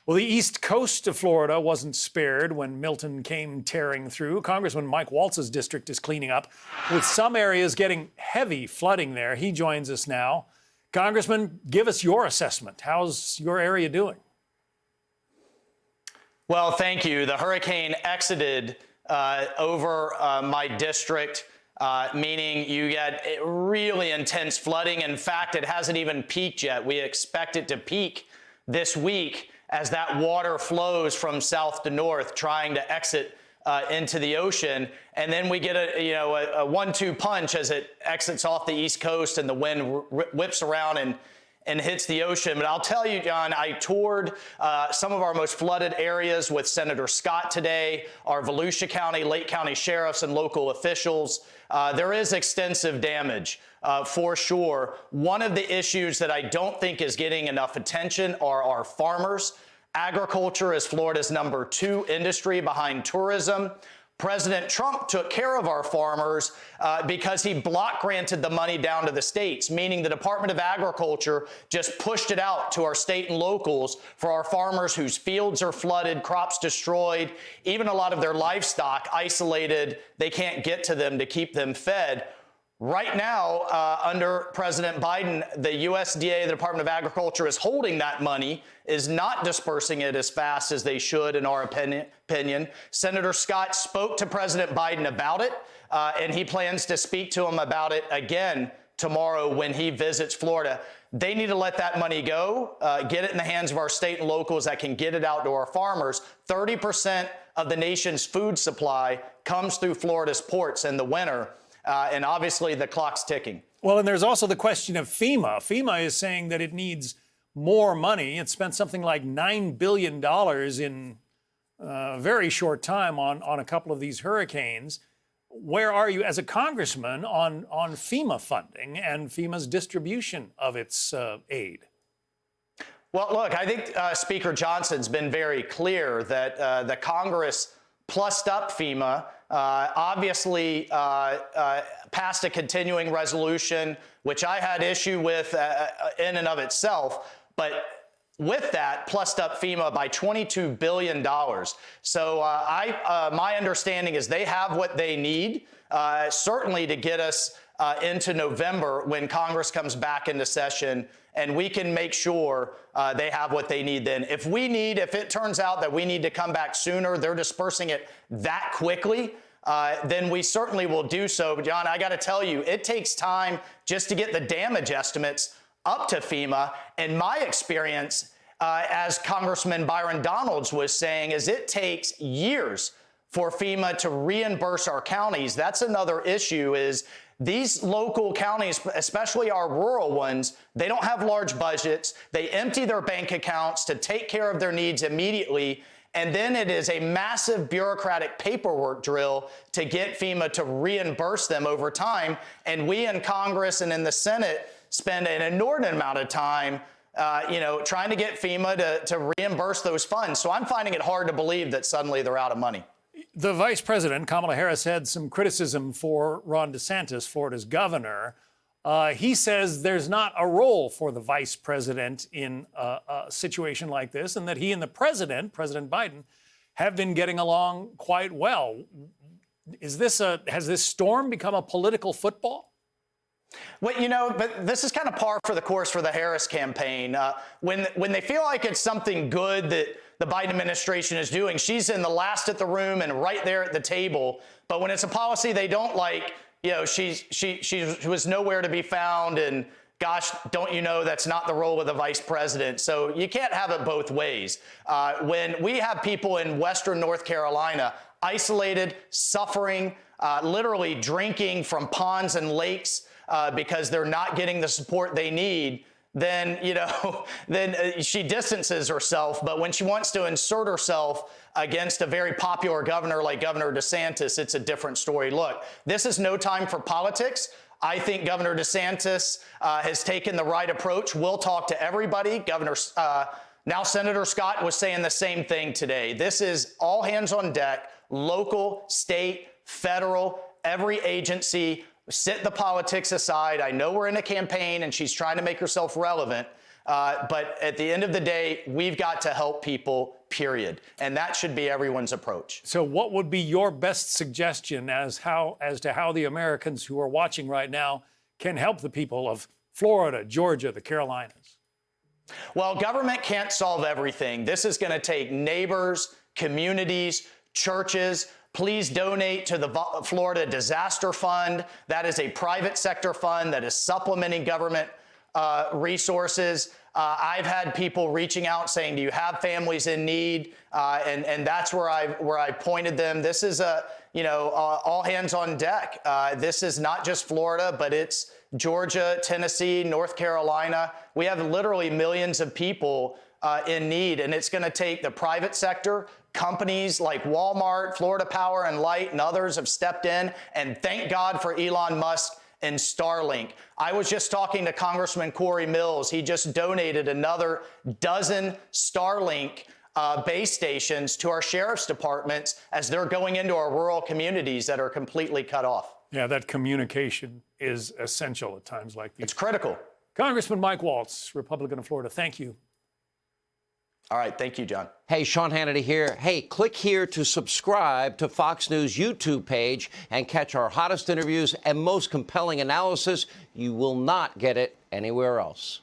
Well, the east coast of Florida wasn't spared when Milton came tearing through. Congressman Mike Waltz's district is cleaning up, with some areas getting heavy flooding there. He joins us now. Congressman, give us your assessment. How's your area doing? Well, thank you. The hurricane exited over my district, meaning you get really intense flooding. In fact, it hasn't even peaked yet. We expect it to peak this week as that water flows from south to north, trying to exit into the ocean. And then we get a 1-2 punch as it exits off the East Coast and the wind whips around and hits the ocean. But I'll tell you, John, I toured some of our most flooded areas with Senator Scott today, our Volusia County, Lake County sheriffs and local officials. There is extensive damage for sure. One of the issues that I don't think is getting enough attention are our farmers. Agriculture is Florida's #2 industry behind tourism. President Trump took care of our farmers because he block granted the money down to the states, meaning the Department of Agriculture just pushed it out to our state and locals for our farmers whose fields are flooded, crops destroyed, even a lot of their livestock isolated. They can't get to them to keep them fed. Right now, under President Biden, the USDA, the Department of Agriculture, is holding that money, is not dispersing it as fast as they should, in our opinion. Senator Scott spoke to President Biden about it, and he plans to speak to him about it again tomorrow when he visits Florida. They need to let that money go, get it in the hands of our state and locals that can get it out to our farmers. 30% of the nation's food supply comes through Florida's ports in the winter. And obviously the clock's ticking. Well, and there's also the question of FEMA. FEMA is saying that it needs more money. It spent something like $9 billion in a very short time on a couple of these hurricanes. Where are you as a congressman on FEMA funding and FEMA's distribution of its aid? Well, look, I think Speaker Johnson's been very clear that the Congress plussed up FEMA, obviously passed a continuing resolution, which I had issue with in and of itself, but with that, plussed up FEMA by $22 billion. So my understanding is they have what they need, certainly to get us into November when Congress comes back into session, and we can make sure they have what they need then. If it turns out that we need to come back sooner, they're dispersing it that quickly, then we certainly will do so. But John, I got to tell you, it takes time just to get the damage estimates up to FEMA. And my experience, as Congressman Byron Donalds was saying, is it takes years for FEMA to reimburse our counties. That's another issue, is these local counties, especially our rural ones, they don't have large budgets. They empty their bank accounts to take care of their needs immediately. And then it is a massive bureaucratic paperwork drill to get FEMA to reimburse them over time. And we in Congress and in the Senate spend an inordinate amount of time trying to get FEMA to reimburse those funds. So I'm finding it hard to believe that suddenly they're out of money. The vice president, Kamala Harris, had some criticism for Ron DeSantis, Florida's governor. He says there's not a role for the vice president in a situation like this, and that he and the president, President Biden, have been getting along quite well. Has this storm become a political football? Well, but this is kind of par for the course for the Harris campaign. When they feel like it's something good that the Biden administration is doing, she's in the last at the room and right there at the table. But when it's a policy they don't like, she was nowhere to be found. And gosh, don't you know that's not the role of the vice president? So you can't have it both ways. When we have people in Western North Carolina isolated, suffering, literally drinking from ponds and lakes, because they're not getting the support they need, then she distances herself. But when she wants to insert herself against a very popular governor like Governor DeSantis, it's a different story. Look, this is no time for politics. I think Governor DeSantis has taken the right approach. We'll talk to everybody. Now Senator Scott was saying the same thing today. This is all hands on deck, local, state, federal, every agency. Sit the politics aside. I know we're in a campaign and she's trying to make herself relevant, But at the end of the day, we've got to help people, period. And that should be everyone's approach. So what would be your best suggestion as to how the Americans who are watching right now can help the people of Florida, Georgia, the Carolinas? Well, government can't solve everything. This is going to take neighbors, communities, churches. Please donate to the Florida Disaster Fund. That is a private sector fund that is supplementing government resources. I've had people reaching out saying, do you have families in need? And that's where I pointed them. This is all hands on deck. This is not just Florida, but it's Georgia, Tennessee, North Carolina. We have literally millions of people in need, and it's going to take the private sector. Companies like Walmart, Florida Power and Light, and others have stepped in, and thank God for Elon Musk and Starlink. I was just talking to Congressman Corey Mills. He just donated another dozen Starlink base stations to our sheriff's departments as they're going into our rural communities that are completely cut off. Yeah, that communication is essential at times like these. It's critical. Congressman Mike Waltz, Republican of Florida, thank you. All right, thank you, John. Hey, Sean Hannity here. Hey, click here to subscribe to Fox News YouTube page and catch our hottest interviews and most compelling analysis. You will not get it anywhere else.